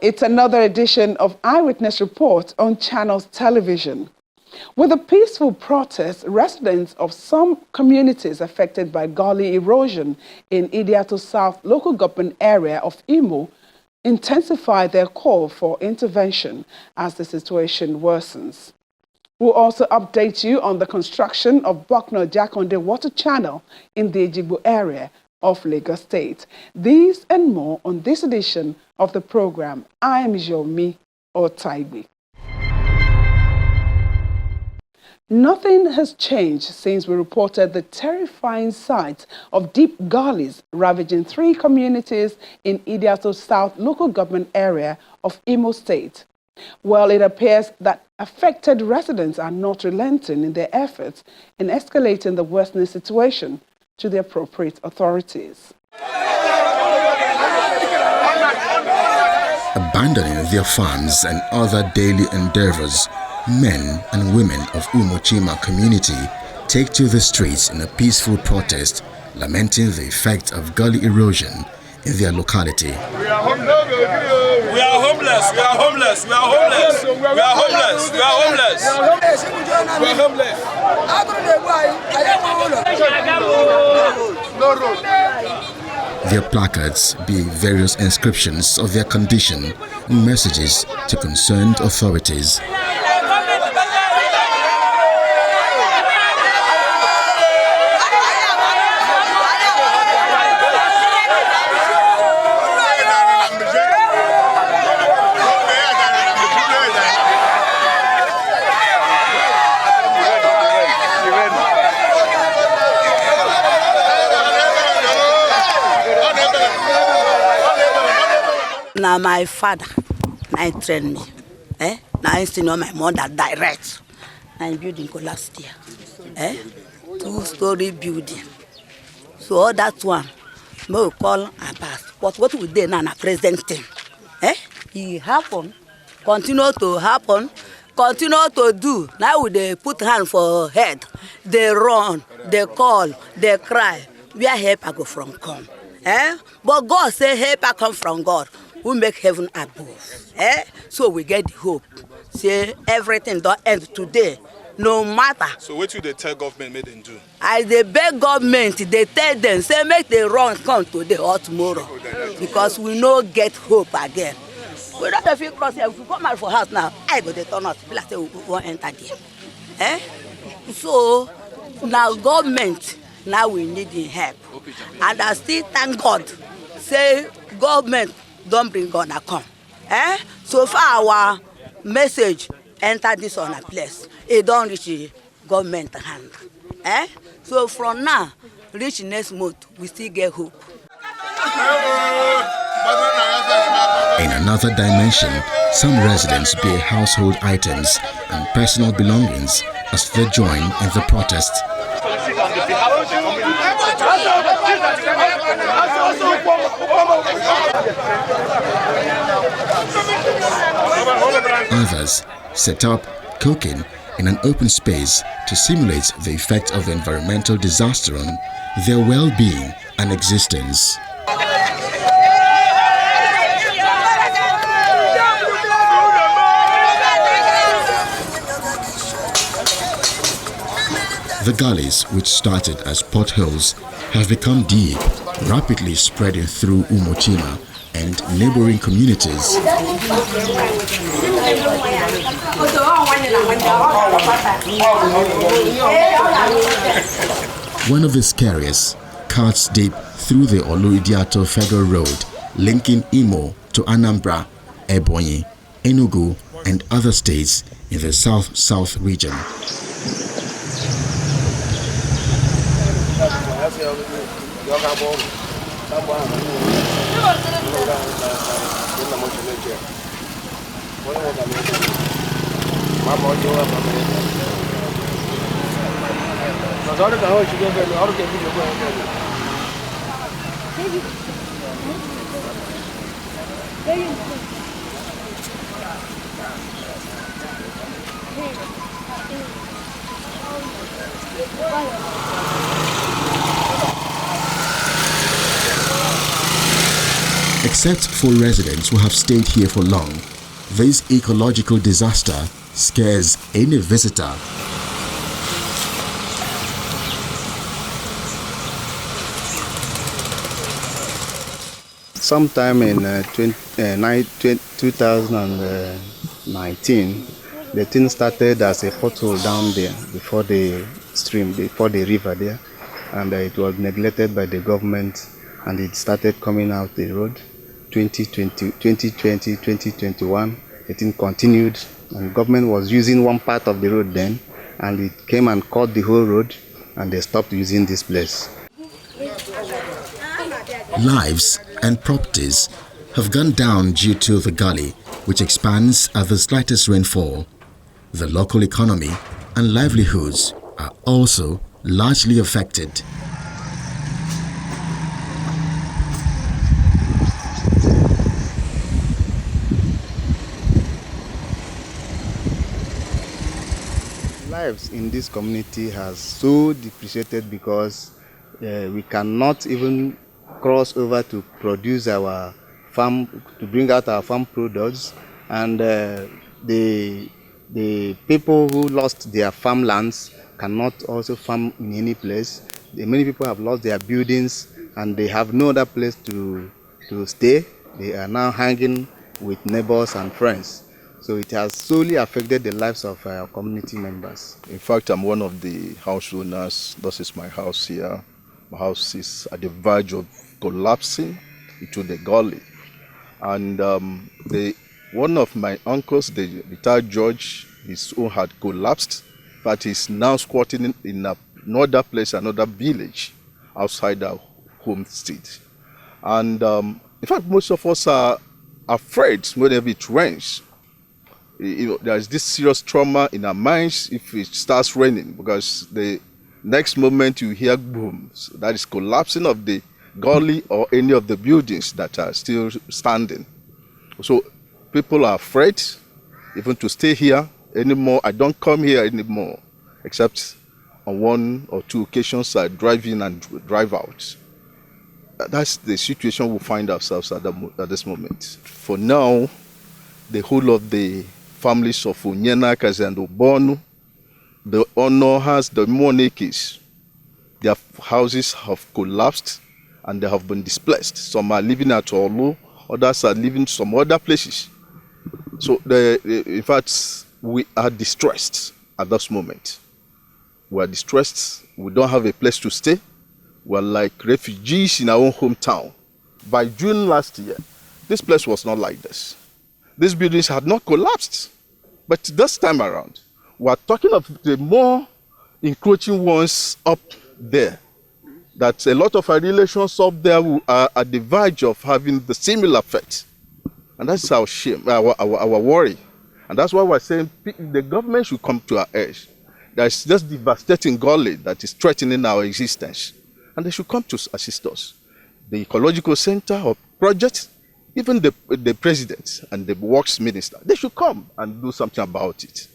it's another edition of Eyewitness Report on Channels Television. With a peaceful protest, residents of some communities affected by Gully erosion in Ideato South local government area of Imo intensified their call for intervention as the situation worsens. We'll also update you on the construction of Bucknor Jakonde Water Channel in the Ejigbo area of Lagos State. These and more on this edition of the program. I am Yomi Otaibi. Nothing has changed since we reported the terrifying sight of deep gullies ravaging 3 communities in Ideato South local government area of Imo State. Well, it appears that affected residents are not relenting in their efforts in escalating the worsening situation to the appropriate authorities. Abandoning their farms and other daily endeavors, men and women of Umochima community take to the streets in a peaceful protest, lamenting the effect of gully erosion in their locality. We are homeless. We are homeless. We are homeless. We are homeless. We are homeless. We are homeless. We are homeless. No road. Their placards bear various inscriptions of their condition and messages to concerned authorities. Now my father, I trained me. Now I still know my mother direct. I'm building last year. 2-story building. So all that one, we call a pass. But what we do now, present thing. It happen, continue to happen, continue to do. Now they put hand for head. They run, they call, they cry. Where help I go from come? But God say help I come from God. We make heaven above. So we get the hope. Say everything don't end today. No matter. So what do they tell government make them do? As they beg government, they tell them, say make the run come today or tomorrow. Because we no get hope again. We don't have to cross here. If we come out for house now, I go to turn out. Like say we won't enter there. So now government, now we need the help. And I still thank God. Say government don't bring God a come. So far our message enter this on a place. It don't reach the government hand. So from now, reach next month, we still get hope. In another dimension, some residents bear household items and personal belongings as they join in the protest. Others set up cooking in an open space to simulate the effect of the environmental disaster on their well-being and existence. The gullies, which started as potholes, have become deep, rapidly spreading through Umochima and neighboring communities. One of the scariest cuts deep through the Ideato Federal Road, linking Imo to Anambra, Ebonyi, Enugu, and other states in the South-South region. Except for residents who have stayed here for long, this ecological disaster scares any visitor. Sometime in 2019, the thing started as a pothole down there before the stream, before the river there, and it was neglected by the government, and it started coming out the road. 2020, 2021, the thing continued, and government was using one part of the road then, and it came and cut the whole road, and they stopped using this place. Lives and properties have gone down due to the gully, which expands at the slightest rainfall. The local economy and livelihoods are also largely affected. Lives in this community has so depreciated because we cannot even cross over to produce our farm, to bring out our farm products, and the people who lost their farmlands cannot also farm in any place. Many people have lost their buildings and they have no other place to stay. They are now hanging with neighbors and friends. So it has solely affected the lives of our community members. In fact, I'm one of the house owners. This is my house here. My house is at the verge of collapsing into the gully. And one of my uncles, the retired judge, his own had collapsed, but he's now squatting in another place, another village outside our home state. And in fact, most of us are afraid whenever it rains. There's this serious trauma in our minds if it starts raining, because the next moment you hear booms. That is collapsing of the gully or any of the buildings that are still standing. So people are afraid even to stay here anymore. I don't come here anymore, except on one or two occasions I drive in and drive out. That's the situation we find ourselves at this moment. For now, the whole of the families of Onyenakas and Obonu, the Ono has the Monekis. Their houses have collapsed and they have been displaced. Some are living at Olu, others are living some other places. So, in fact, we are distressed at this moment. We are distressed. We don't have a place to stay. We are like refugees in our own hometown. By June last year, this place was not like this. These buildings had not collapsed. But this time around, we are talking of the more encroaching ones up there. That a lot of our relations up there are at the verge of having the similar effect. And that's our shame, our worry. And that's why we're saying the government should come to our aid. There's this devastating gully that is threatening our existence. And they should come to assist us. The ecological center or project, even the president and the works minister, they should come and do something about it.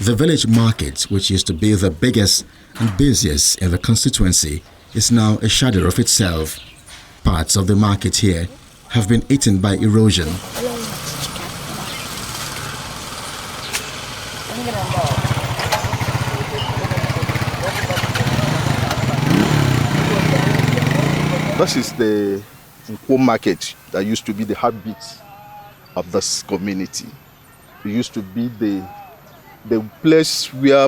The village market, which used to be the biggest and busiest in the constituency, is now a shadow of itself. Parts of the market here have been eaten by erosion. This is the Nkwo market that used to be the heartbeat of this community. It used to be the place where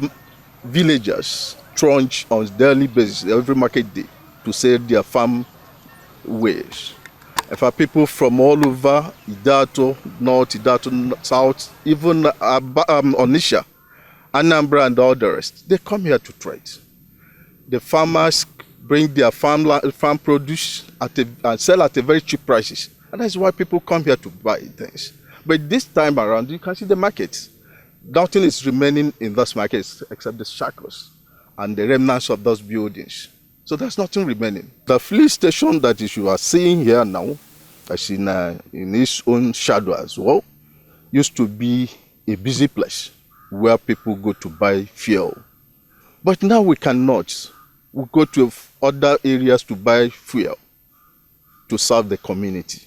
villagers trudge on daily basis, every market day, to sell their farm wares. In fact, people from all over Ideato, North, Ideato, South, even Onitsha, Anambra and all the rest, they come here to trade. The farmers bring their farm produce and sell at a very cheap prices. And that's why people come here to buy things. But this time around, you can see the market. Nothing is remaining in those markets except the shackles and the remnants of those buildings. So there's nothing remaining. The police station that you are seeing here now, as in its own shadow as well, used to be a busy place where people go to buy fuel. But now we cannot. we go to other areas to buy fuel to serve the community.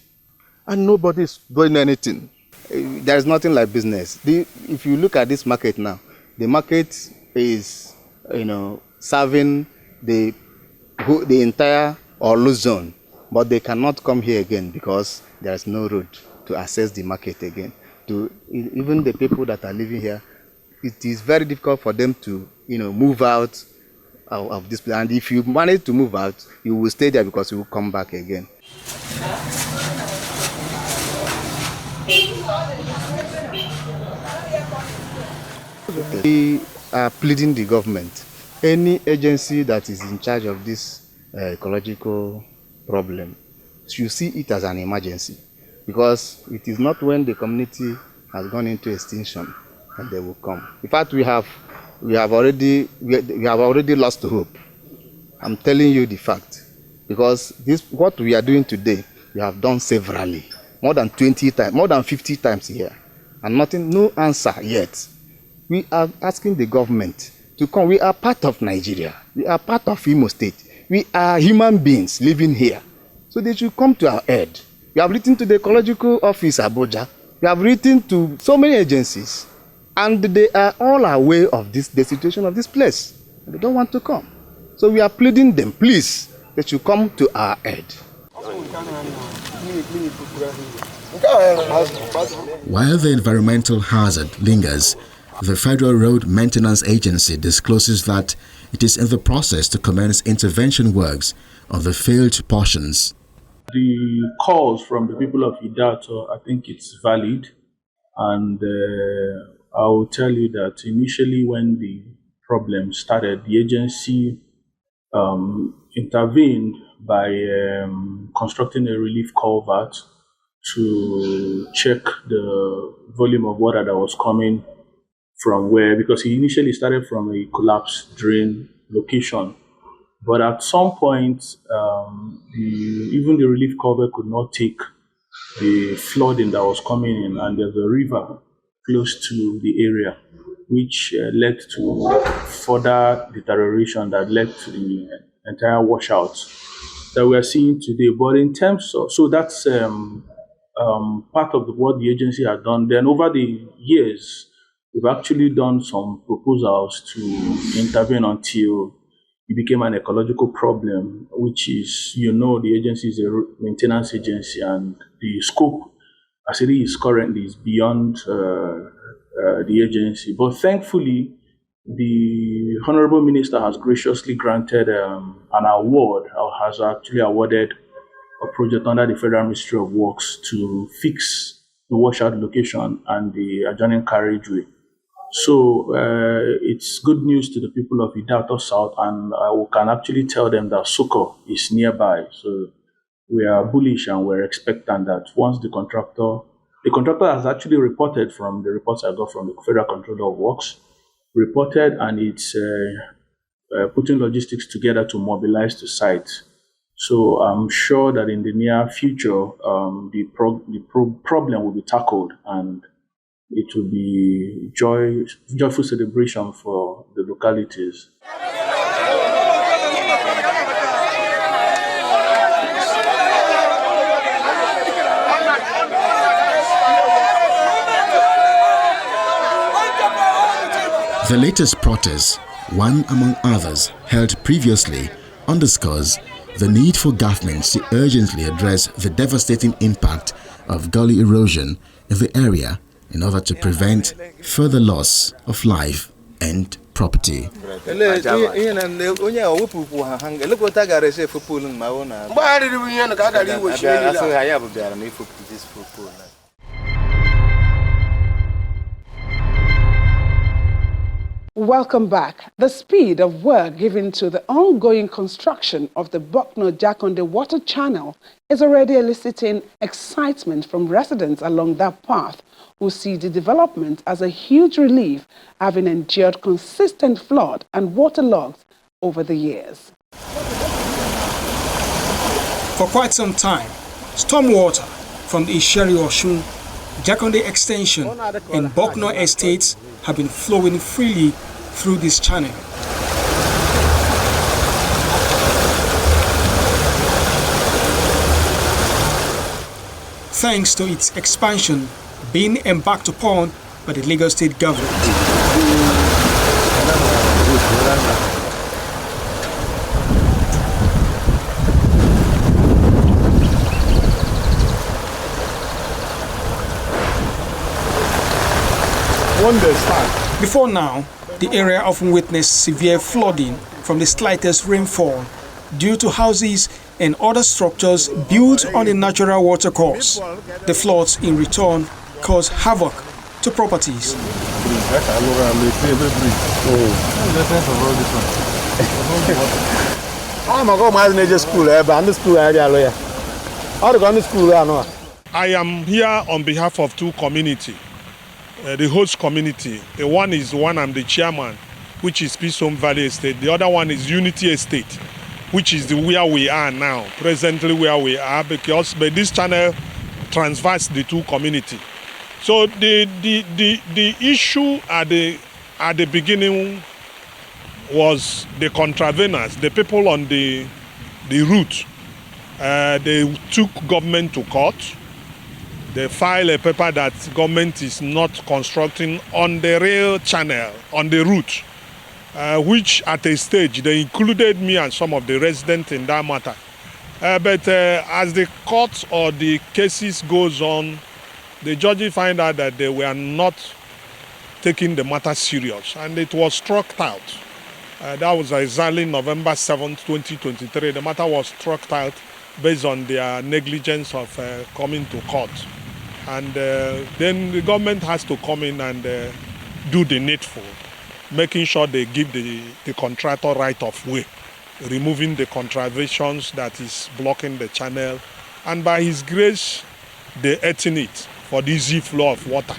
And nobody's doing anything. There is nothing like business. If you look at this market now, the market is, serving the entire Orlu zone, but they cannot come here again because there is no road to access the market again. Even the people that are living here, it is very difficult for them to, move out of this place. And if you manage to move out, you will stay there because you will come back again. We are pleading the government, any agency that is in charge of this ecological problem should see it as an emergency, because it is not when the community has gone into extinction that they will come. In fact, we have already lost hope. I'm telling you the fact, because what we are doing today, we have done severally, more than 20 times, more than 50 times here, and no answer yet. We are asking the government to come. We are part of Nigeria. We are part of Imo State. We are human beings living here. So they should come to our aid. We have written to the Ecological Office, Abuja. We have written to so many agencies. And they are all aware of the situation of this place. They don't want to come. So we are pleading them, please, they should come to our aid. While the environmental hazard lingers, the Federal Road Maintenance Agency discloses that it is in the process to commence intervention works on the failed portions. The calls from the people of Ideato, I think it's valid, and I will tell you that initially when the problem started, the agency intervened by constructing a relief culvert to check the volume of water that was coming from where, because he initially started from a collapsed drain location. But at some point, even the relief culvert could not take the flooding that was coming in, and there's a river close to the area, which led to further deterioration that led to the entire washout that we are seeing today. But in terms of, so that's part of what the agency has done. Then over the years, we've actually done some proposals to intervene until it became an ecological problem, which is, the agency is a maintenance agency, and the scope as it is currently is beyond the agency. But thankfully, the Honorable Minister has graciously granted an award, or has actually awarded a project under the Federal Ministry of Works to fix the washout location and the adjoining carriageway. So it's good news to the people of Ideato South, and we can actually tell them that Soko is nearby. So we are bullish and we're expectant that once the contractor has actually reported, from the reports I got from the Federal Controller of Works, reported, and it's putting logistics together to mobilize the site. So I'm sure that in the near future, the problem will be tackled, and it will be joyful celebration for the localities. The latest protest, one among others held previously, underscores the need for governments to urgently address the devastating impact of gully erosion in the area in order to prevent further loss of life and property. Welcome back. The speed of work given to the ongoing construction of the Bokno-Jakonde water channel is already eliciting excitement from residents along that path, who see the development as a huge relief, having endured consistent flood and waterlogs over the years. For quite some time, stormwater from the Erosion, Jakonde extension and Bokno estates have been flowing freely through this channel. thanks to its expansion being embarked upon by the Lagos State government. Before now, the area often witnessed severe flooding from the slightest rainfall due to houses and other structures built on a natural watercourse. The floods in return cause havoc to properties. I am here on behalf of two communities. The host community. The one is the one I'm the chairman, which is Peace Home Valley Estate. The other one is Unity Estate, which is where we are now, presently where we are, because this channel traverses the two communities. So the issue at the beginning was the contraveners, the people on the route. They took government to court. They filed a paper that government is not constructing on the rail channel, on the route, which at a stage they included me and some of the residents in that matter. But as the court or the cases goes on, the judges find out that they were not taking the matter serious, and it was struck out. That was exactly November 7th, 2023. The matter was struck out based on their negligence of coming to court. And then the government has to come in and do the needful, making sure they give the contractor right of way, removing the contraventions that is blocking the channel. And by his grace, they earthen it for the easy flow of water.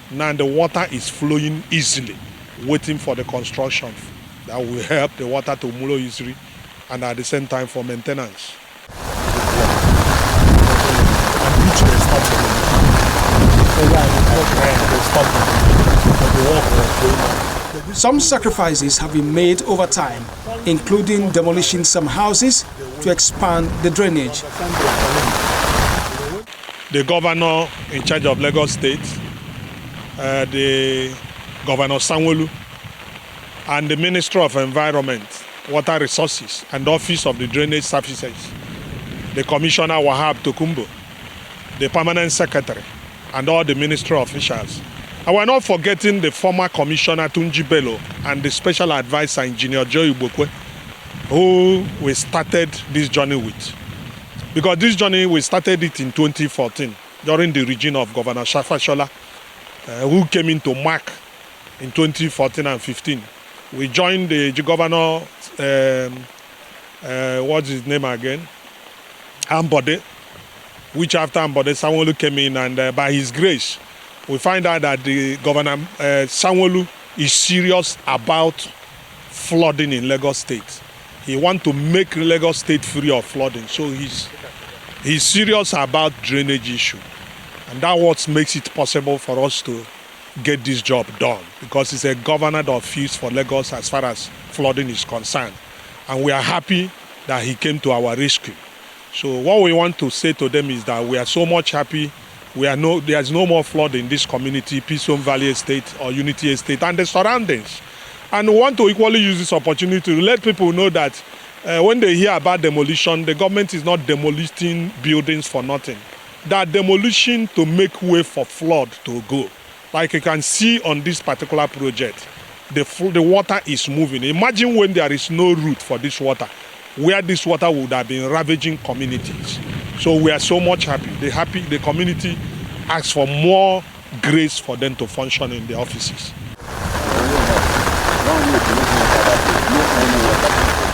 Now the water is flowing easily, waiting for the construction that will help the water to flow easily and at the same time for maintenance. Some sacrifices have been made over time, including demolishing some houses to expand the drainage. The governor in charge of Lagos State, the Governor Sanwo-Olu, and the Minister of Environment, Water Resources, and the Office of the Drainage Services, the Commissioner Wahab Tokumbo, the Permanent Secretary, and all the ministry officials. And we're not forgetting the former Commissioner Tunji Bello and the Special Advisor Engineer Joe Ibokwe, who we started this journey with. Because this journey, we started it in 2014 during the regime of Governor Shafashola, who came into Mark in 2014 and 15. We joined the governor, what's his name again? Ambode, which after Ambode, Sanwo-Olu came in, and by his grace, we find out that the Governor Sanwo-Olu is serious about flooding in Lagos State. He wants to make Lagos State free of flooding, so he's serious about drainage issue. And that's what makes it possible for us to get this job done, because he's a governor of fees for Lagos as far as flooding is concerned. And we are happy that he came to our rescue. So what we want to say to them is that we are so much happy. There's no more flood in this community, Peace Home Valley Estate or Unity Estate and the surroundings. And we want to equally use this opportunity to let people know that when they hear about demolition, the government is not demolishing buildings for nothing. They are demolition to make way for flood to go. Like you can see on this particular project, the water is moving. Imagine when there is no route for this water, where this water would have been ravaging communities. So we are so much happy. The community asks for more grace for them to function in the offices.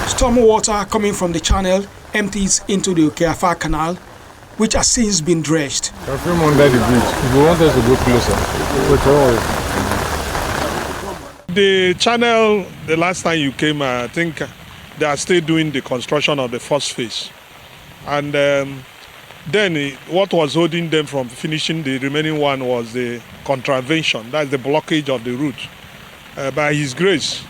Storm water coming from the channel empties into the Okeafa Canal, which has since been dredged. From under the bridge. If you want us to go closer, the channel, the last time you came, I think they are still doing the construction of the first phase. And then what was holding them from finishing the remaining one was the contravention, that's the blockage of the route. By his grace,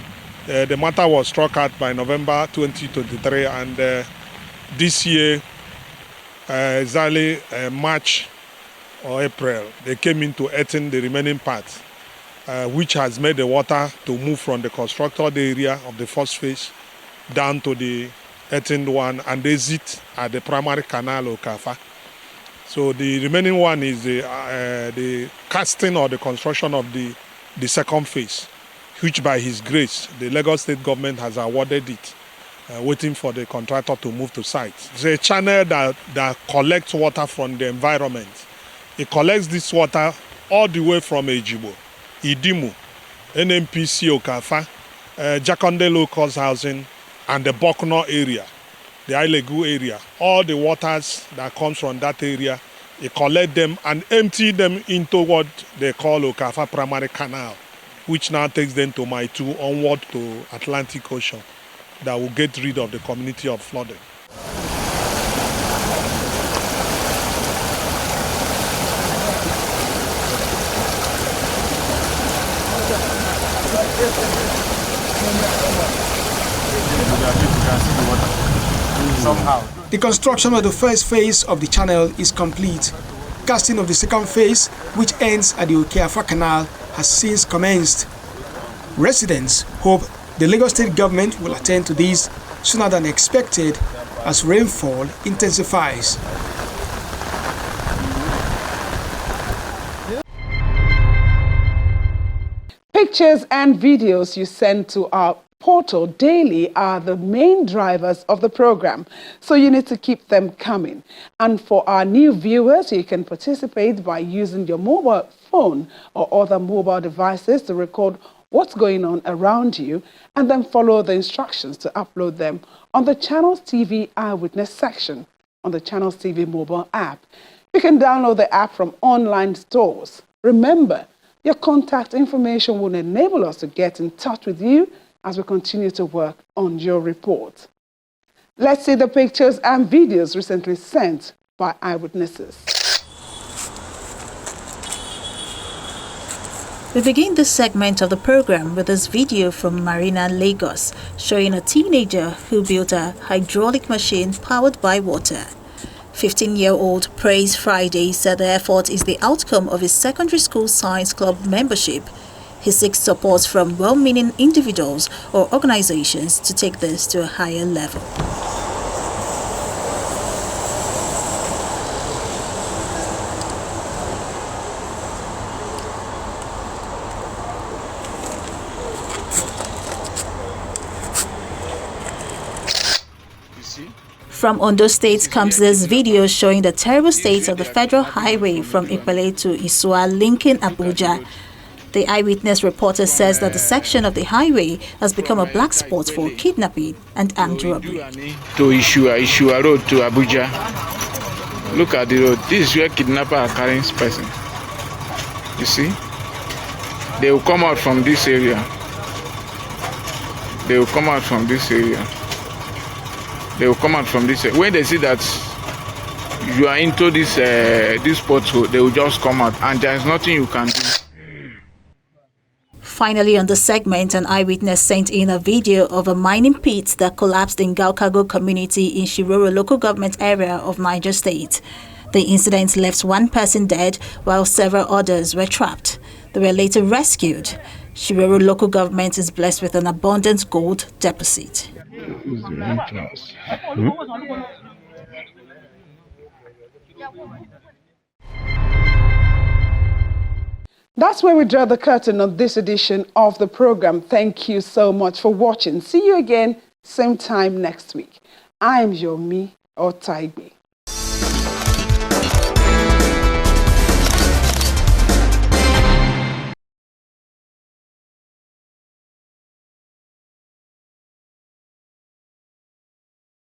the matter was struck out by November 2023, and this year, exactly March or April, they came into earthing the remaining parts, which has made the water to move from the constructed area of the first phase down to the earthened one and exit at the primary canal or Kafa. So the remaining one is the casting or the construction of the second phase, which by His grace, the Lagos State government has awarded it, waiting for the contractor to move to site. It's a channel that collects water from the environment. It collects this water all the way from Ejibo, Idimu, NMPC Okafa, Jakonde Locust Housing, and the Bokno area, the Ilegu area. All the waters that comes from that area, it collect them and empty them into what they call Okafa Primary Canal, which now takes them to Maitu onward to Atlantic Ocean, that will get rid of the community of flooding. The construction of the first phase of the channel is complete. Casting of the second phase, which ends at the Okeafa Canal, has since commenced. Residents hope the Lagos State government will attend to this sooner than expected as rainfall intensifies. Pictures and videos you send to our portal daily are the main drivers of the program, so you need to keep them coming. And for our new viewers, you can participate by using your mobile phone or other mobile devices to record what's going on around you and then follow the instructions to upload them on the Channels TV Eyewitness section on the Channels TV mobile app. You can download the app from online stores. Remember, your contact information will enable us to get in touch with you as we continue to work on your report. Let's see the pictures and videos recently sent by eyewitnesses. We begin this segment of the program with this video from Marina, Lagos, showing a teenager who built a hydraulic machine powered by water. 15-year-old Praise Friday said the effort is the outcome of his secondary school science club membership. He seeks support from well-meaning individuals or organizations to take this to a higher level. From Ondo State comes this video showing the terrible state of the federal highway from Ipele to Isua linking Abuja. The Eyewitness reporter says that the section of the highway has become a black spot for kidnapping and armed robbery. To Isua Road to Abuja. Look at the road. This is where kidnappers are carrying person. You see? They will come out from this area. They will come out from this area. They will come out from this area. When they see that you are into this pothole, they will just come out, and there is nothing you can do. Finally, on the segment, an eyewitness sent in a video of a mining pit that collapsed in Gaukago community in Shiroro local government area of Niger State. The incident left one person dead while several others were trapped. They were later rescued. Shiroro local government is blessed with an abundant gold deposit. That's where we draw the curtain on this edition of the program. Thank you so much for watching. See you again, same time next week. I'm Yomi Otaigbe.